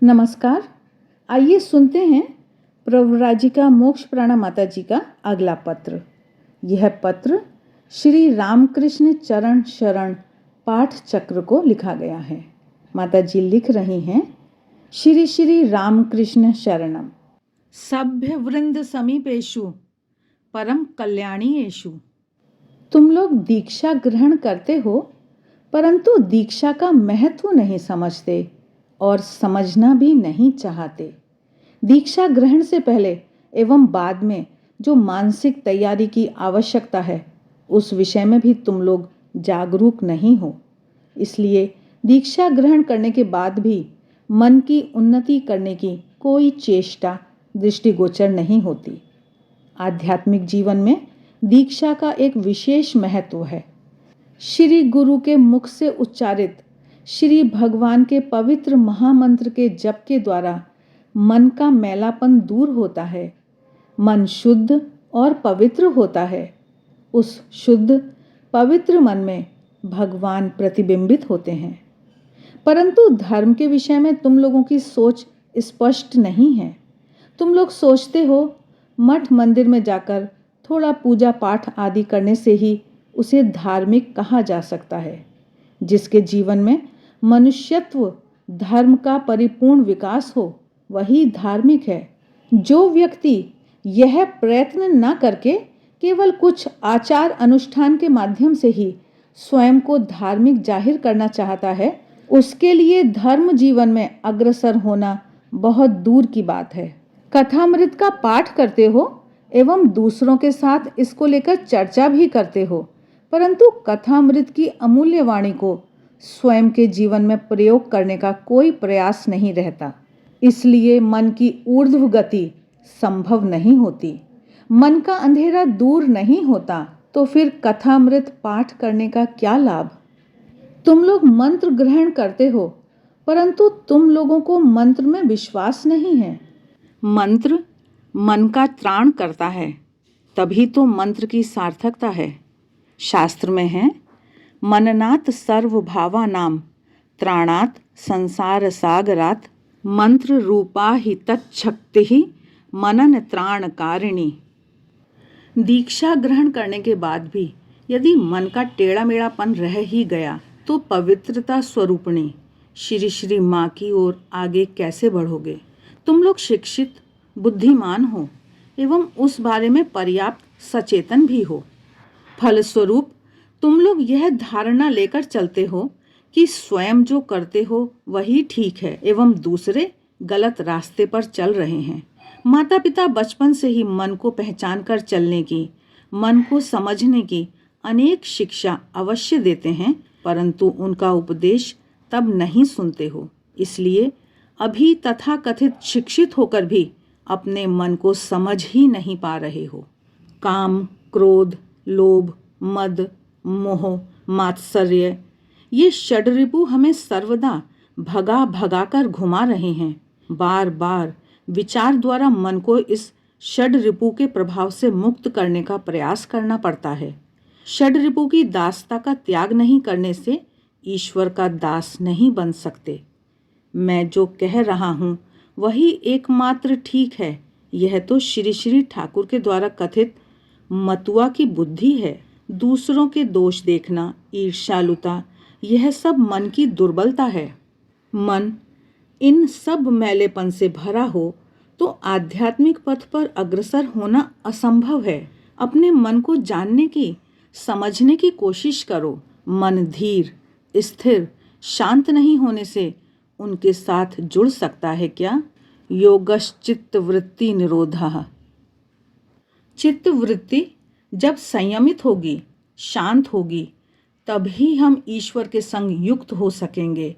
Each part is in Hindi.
नमस्कार। आइए सुनते हैं प्रव्राजिका मोक्ष प्राणा माता जी का अगला पत्र। यह पत्र श्री रामकृष्ण चरण शरण पाठ चक्र को लिखा गया है। माता जी लिख रही हैं, श्री श्री रामकृष्ण शरणम सभ्य वृंद समीपेशु परम कल्याणीयेषु। तुम लोग दीक्षा ग्रहण करते हो, परंतु दीक्षा का महत्व नहीं समझते और समझना भी नहीं चाहते। दीक्षा ग्रहण से पहले एवं बाद में जो मानसिक तैयारी की आवश्यकता है, उस विषय में भी तुम लोग जागरूक नहीं हो। इसलिए दीक्षा ग्रहण करने के बाद भी मन की उन्नति करने की कोई चेष्टा दृष्टिगोचर नहीं होती। आध्यात्मिक जीवन में दीक्षा का एक विशेष महत्व है। श्री गुरु के मुख से उच्चारित श्री भगवान के पवित्र महामंत्र के जप के द्वारा मन का मैलापन दूर होता है, मन शुद्ध और पवित्र होता है। उस शुद्ध पवित्र मन में भगवान प्रतिबिंबित होते हैं। परंतु धर्म के विषय में तुम लोगों की सोच स्पष्ट नहीं है। तुम लोग सोचते हो मठ मंदिर में जाकर थोड़ा पूजा पाठ आदि करने से ही उसे धार्मिक कहा जा सकता है। जिसके जीवन में मनुष्यत्व धर्म का परिपूर्ण विकास हो, वही धार्मिक है। जो व्यक्ति यह प्रयत्न न करके केवल कुछ आचार अनुष्ठान के माध्यम से ही स्वयं को धार्मिक जाहिर करना चाहता है, उसके लिए धर्म जीवन में अग्रसर होना बहुत दूर की बात है। कथामृत का पाठ करते हो एवं दूसरों के साथ इसको लेकर चर्चा भी करते हो, परंतु कथामृत की अमूल्य वाणी को स्वयं के जीवन में प्रयोग करने का कोई प्रयास नहीं रहता। इसलिए मन की ऊर्ध्व गति संभव नहीं होती। मन का अंधेरा दूर नहीं होता, तो फिर कथामृत पाठ करने का क्या लाभ। तुम लोग मंत्र ग्रहण करते हो, परंतु तुम लोगों को मंत्र में विश्वास नहीं है। मंत्र मन का त्राण करता है, तभी तो मंत्र की सार्थकता है। शास्त्र में है, मननात् सर्वभावानां त्राणात् संसार सागरात् मंत्र रूपा ही तच्छक्ति मनन त्राण कारिणी। दीक्षा ग्रहण करने के बाद भी यदि मन का टेढ़ा मेढ़ापन रह ही गया, तो पवित्रता स्वरूपणी श्री श्री माँ की ओर आगे कैसे बढ़ोगे। तुम लोग शिक्षित बुद्धिमान हो एवं उस बारे में पर्याप्त सचेतन भी हो। फलस्वरूप तुम लोग यह धारणा लेकर चलते हो कि स्वयं जो करते हो वही ठीक है एवं दूसरे गलत रास्ते पर चल रहे हैं। माता पिता बचपन से ही मन को पहचान कर चलने की, मन को समझने की अनेक शिक्षा अवश्य देते हैं, परंतु उनका उपदेश तब नहीं सुनते हो। इसलिए अभी तथाकथित शिक्षित होकर भी अपने मन को समझ ही नहीं पा रहे हो। काम, क्रोध, लोभ, मद, मोह, मात्सर्य, ये षड्रिपु हमें सर्वदा भगा भगा कर घुमा रहे हैं। बार बार विचार द्वारा मन को इस षड्रिपु के प्रभाव से मुक्त करने का प्रयास करना पड़ता है। षड्रिपु की दासता का त्याग नहीं करने से ईश्वर का दास नहीं बन सकते। मैं जो कह रहा हूँ वही एकमात्र ठीक है। यह तो श्री श्री ठाकुर के द्वारा कथित मतुआ की बुद्धि है। दूसरों के दोष देखना, ईर्ष्यालुता, यह सब मन की दुर्बलता है। मन इन सब मैलेपन से भरा हो तो आध्यात्मिक पथ पर अग्रसर होना असंभव है। अपने मन को जानने की, समझने की कोशिश करो। मन धीर, स्थिर, शांत नहीं होने से उनके साथ जुड़ सकता है क्या। योगश्चित्त वृत्ति निरोधः। चित्त वृत्ति जब संयमित होगी, शांत होगी, तभी हम ईश्वर के संग युक्त हो सकेंगे।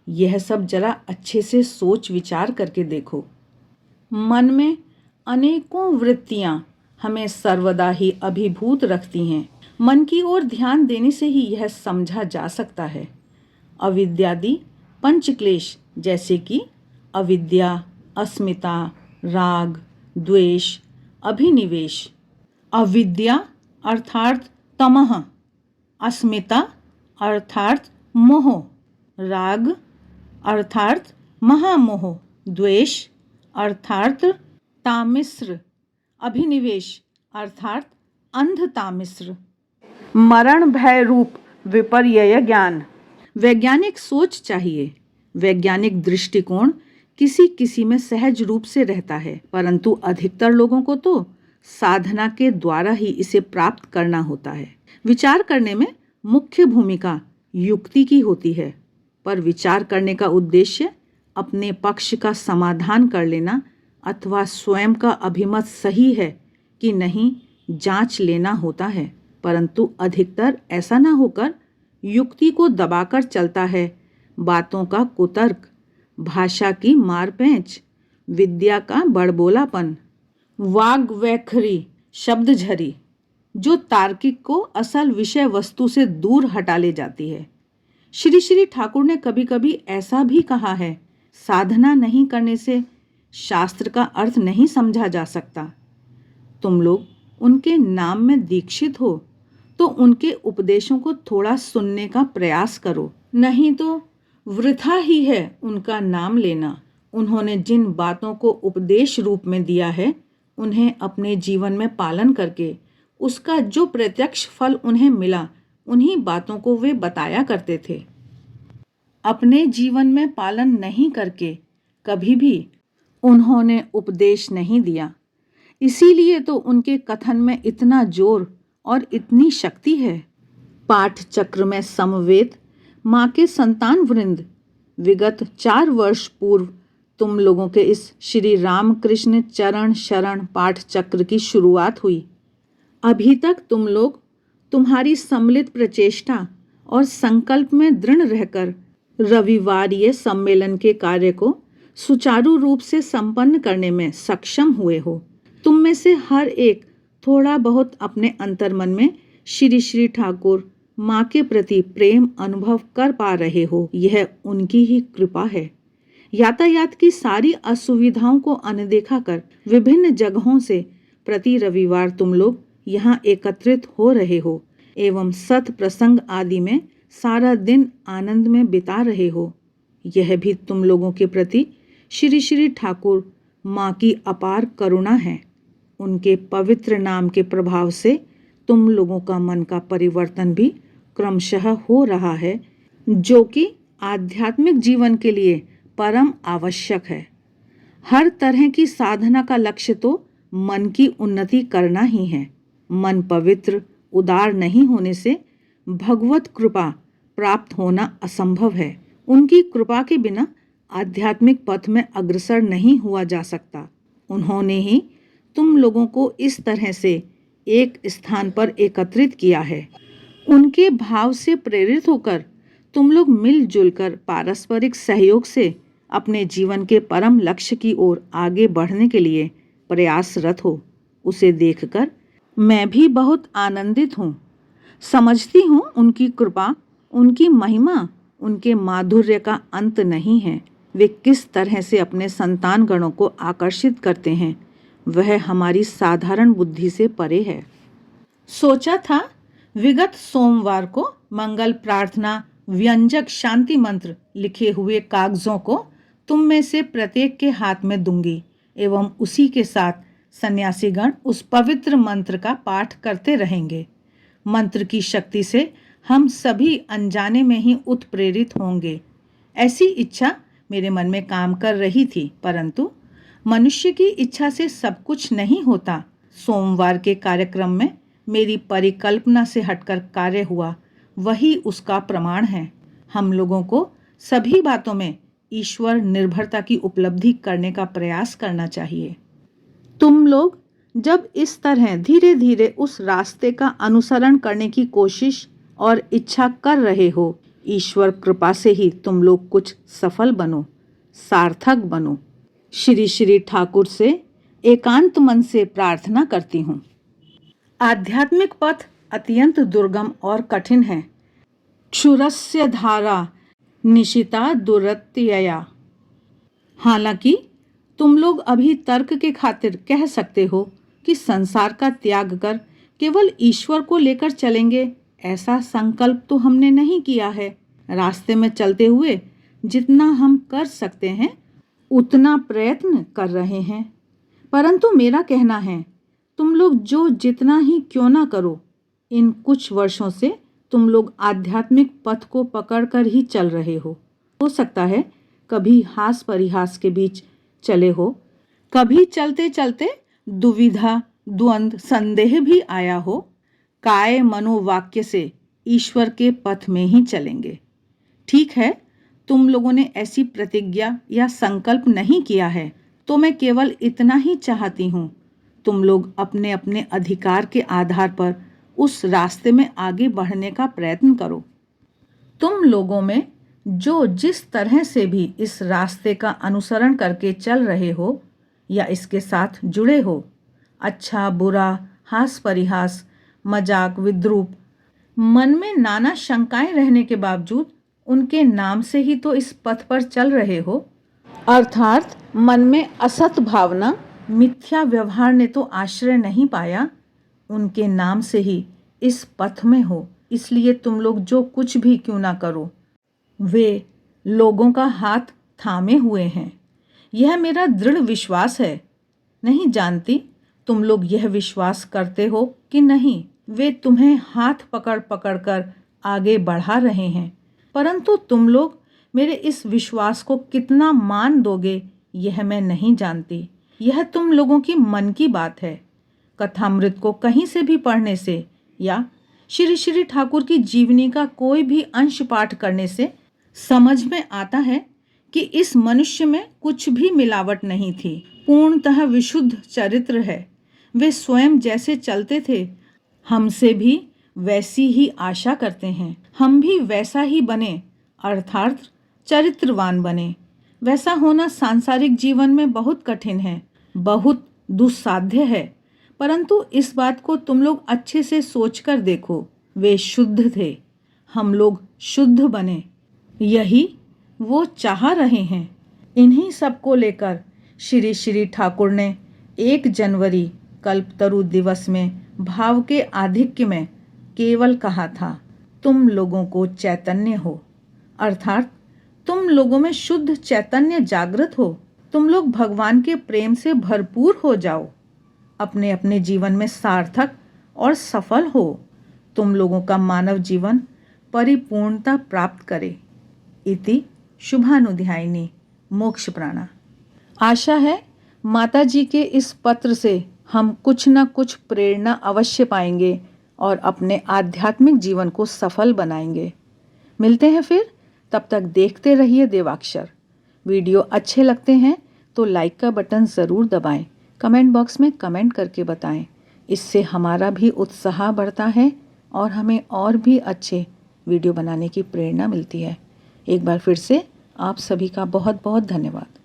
यह सब जरा अच्छे से सोच विचार करके देखो। मन में अनेकों वृत्तियां हमें सर्वदा ही अभिभूत रखती हैं। मन की ओर ध्यान देने से ही यह समझा जा सकता है। अविद्यादि पंचक्लेश जैसे कि अविद्या, अस्मिता, राग, द्वेष, अभिनिवेश। अविद्या अर्थात तमः, अस्मिता अर्थात मोह, राग अर्थात महामोह द्वेष अर्थात तामिस्र, अभिनिवेश अर्थात अंधतामिस्र, मरण भय रूप विपर्यय ज्ञान। वैज्ञानिक सोच चाहिए। वैज्ञानिक दृष्टिकोण किसी किसी में सहज रूप से रहता है, परंतु अधिकतर लोगों को तो साधना के द्वारा ही इसे प्राप्त करना होता है। विचार करने में मुख्य भूमिका युक्ति की होती है, पर विचार करने का उद्देश्य अपने पक्ष का समाधान कर लेना अथवा स्वयं का अभिमत सही है कि नहीं जांच लेना होता है। परंतु अधिकतर ऐसा ना होकर युक्ति को दबाकर चलता है। बातों का कुतर्क, भाषा की मारपैंच, विद्या का बड़बोलापन, वाग वैखरी, शब्द झरी, जो तार्किक को असल विषय वस्तु से दूर हटा ले जाती है। श्री श्री ठाकुर ने कभी कभी ऐसा भी कहा है, साधना नहीं करने से शास्त्र का अर्थ नहीं समझा जा सकता। तुम लोग उनके नाम में दीक्षित हो तो उनके उपदेशों को थोड़ा सुनने का प्रयास करो, नहीं तो वृथा ही है उनका नाम लेना। उन्होंने जिन बातों को उपदेश रूप में दिया है, उन्हें अपने जीवन में पालन करके उसका जो प्रत्यक्ष फल उन्हें मिला, उन्हीं बातों को वे बताया करते थे। अपने जीवन में पालन नहीं करके कभी भी उन्होंने उपदेश नहीं दिया। इसीलिए तो उनके कथन में इतना जोर और इतनी शक्ति है। पाठ चक्र में समवेत माँ के संतान वृंद, विगत 4 वर्ष पूर्व तुम लोगों के इस श्री रामकृष्ण चरण शरण पाठ चक्र की शुरुआत हुई। अभी तक तुम लोग तुम्हारी सम्मिलित प्रचेष्टा और संकल्प में दृढ़ रहकर रविवारीय सम्मेलन के कार्य को सुचारू रूप से संपन्न करने में सक्षम हुए हो। तुम में से हर एक थोड़ा बहुत अपने अंतर्मन में श्री श्री ठाकुर माँ के प्रति प्रेम अनुभव कर पा रहे हो। यह उनकी ही कृपा है। यातायात की सारी असुविधाओं को अनदेखा कर विभिन्न जगहों से प्रति रविवार तुम लोग यहाँ एकत्रित हो रहे हो एवं सत प्रसंग आदि में सारा दिन आनंद में बिता रहे हो। यह भी तुम लोगों के प्रति श्री श्री ठाकुर माँ की अपार करुणा है। उनके पवित्र नाम के प्रभाव से तुम लोगों का मन का परिवर्तन भी क्रमशः हो रहा है, जो कि आध्यात्मिक जीवन के लिए परम आवश्यक है। हर तरह की साधना का लक्ष्य तो मन की उन्नति करना ही है। मन पवित्र उदार नहीं होने से भगवत कृपा प्राप्त होना असंभव है। उनकी कृपा के बिना आध्यात्मिक पथ में अग्रसर नहीं हुआ जा सकता। उन्होंने ही तुम लोगों को इस तरह से एक स्थान पर एकत्रित किया है। उनके भाव से प्रेरित होकर तुम लोग मिलजुल कर पारस्परिक सहयोग से अपने जीवन के परम लक्ष्य की ओर आगे बढ़ने के लिए प्रयासरत हो। उसे देखकर मैं भी बहुत आनंदित हूँ। समझती हूँ उनकी कृपा, उनकी महिमा, उनके माधुर्य का अंत नहीं है। वे किस तरह से अपने संतान गणों को आकर्षित करते हैं, वह हमारी साधारण बुद्धि से परे है। सोचा था विगत सोमवार को मंगल प्रार्थना व्यंजक शांति मंत्र लिखे हुए कागजों को तुम में से प्रत्येक के हाथ में दूंगी एवं उसी के साथ सन्यासीगण उस पवित्र मंत्र का पाठ करते रहेंगे। मंत्र की शक्ति से हम सभी अनजाने में ही उत्प्रेरित होंगे। ऐसी इच्छा मेरे मन में काम कर रही थी, परंतु मनुष्य की इच्छा से सब कुछ नहीं होता। सोमवार के कार्यक्रम में मेरी परिकल्पना से हटकर कार्य हुआ, वही उसका प्रमाण है। हम लोगों को सभी बातों में ईश्वर निर्भरता की उपलब्धि करने का प्रयास करना चाहिए। तुम लोग जब इस तरह धीरे धीरे उस रास्ते का अनुसरण करने की कोशिश और इच्छा कर रहे हो, ईश्वर कृपा से ही तुम लोग कुछ सफल बनो, सार्थक बनो। श्री श्री ठाकुर से एकांत मन से प्रार्थना करती हूँ। आध्यात्मिक पथ अत्यंत दुर्गम और कठिन है। क्षुरस्य धारा निशिता दुरत्यया। हालांकि तुम लोग अभी तर्क के खातिर कह सकते हो कि संसार का त्याग कर केवल ईश्वर को लेकर चलेंगे, ऐसा संकल्प तो हमने नहीं किया है। रास्ते में चलते हुए जितना हम कर सकते हैं उतना प्रयत्न कर रहे हैं। परंतु मेरा कहना है, तुम लोग जो जितना ही क्यों ना करो, इन कुछ वर्षों से तुम लोग आध्यात्मिक पथ को पकड़कर ही चल रहे हो सकता है कभी हास परिहास के बीच चले हो, कभी चलते चलते दुविधा, द्वंद्व, संदेह भी आया हो। काय मनोवाक्य से ईश्वर के पथ में ही चलेंगे। ठीक है, तुम लोगों ने ऐसी प्रतिज्ञा या संकल्प नहीं किया है, तो मैं केवल इतना ही चाहती हूँ, तुम लोग अपने अपने अधिकार के आधार पर उस रास्ते में आगे बढ़ने का प्रयत्न करो। तुम लोगों में जो जिस तरह से भी इस रास्ते का अनुसरण करके चल रहे हो या इसके साथ जुड़े हो, अच्छा बुरा, हास परिहास, मजाक, विद्रूप, मन में नाना शंकाएं रहने के बावजूद उनके नाम से ही तो इस पथ पर चल रहे हो। अर्थात मन में असत भावना, मिथ्या व्यवहार ने तो आश्रय नहीं पाया, उनके नाम से ही इस पथ में हो। इसलिए तुम लोग जो कुछ भी क्यों ना करो, वे लोगों का हाथ थामे हुए हैं, यह मेरा दृढ़ विश्वास है। नहीं जानती तुम लोग यह विश्वास करते हो कि नहीं। वे तुम्हें हाथ पकड़ पकड़ कर आगे बढ़ा रहे हैं, परंतु तुम लोग मेरे इस विश्वास को कितना मान दोगे यह मैं नहीं जानती। यह तुम लोगों की मन की बात है। कथामृत को कहीं से भी पढ़ने से या श्री श्री ठाकुर की जीवनी का कोई भी अंश पाठ करने से समझ में आता है कि इस मनुष्य में कुछ भी मिलावट नहीं थी, पूर्णतः विशुद्ध चरित्र है। वे स्वयं जैसे चलते थे, हमसे भी वैसी ही आशा करते हैं। हम भी वैसा ही बने, अर्थात चरित्रवान बने। वैसा होना सांसारिक जीवन में बहुत कठिन है, बहुत दुस्साध्य है, परंतु इस बात को तुम लोग अच्छे से सोचकर देखो। वे शुद्ध थे, हम लोग शुद्ध बने, यही वो चाह रहे हैं। इन्हीं सबको लेकर श्री श्री ठाकुर ने 1 जनवरी कल्पतरु दिवस में भाव के आधिक्य में केवल कहा था, तुम लोगों को चैतन्य हो, अर्थात तुम लोगों में शुद्ध चैतन्य जागृत हो। तुम लोग भगवान के प्रेम से भरपूर हो जाओ, अपने अपने जीवन में सार्थक और सफल हो। तुम लोगों का मानव जीवन परिपूर्णता प्राप्त करे। इति शुभानुध्यायिनी मोक्ष प्राणा। आशा है माता जी के इस पत्र से हम कुछ न कुछ प्रेरणा अवश्य पाएंगे और अपने आध्यात्मिक जीवन को सफल बनाएंगे। मिलते हैं फिर, तब तक देखते रहिए देवाक्षर। वीडियो अच्छे लगते हैं तो लाइक का बटन ज़रूर दबाएं, कमेंट बॉक्स में कमेंट करके बताएं। इससे हमारा भी उत्साह बढ़ता है और हमें और भी अच्छे वीडियो बनाने की प्रेरणा मिलती है। एक बार फिर से आप सभी का बहुत बहुत धन्यवाद।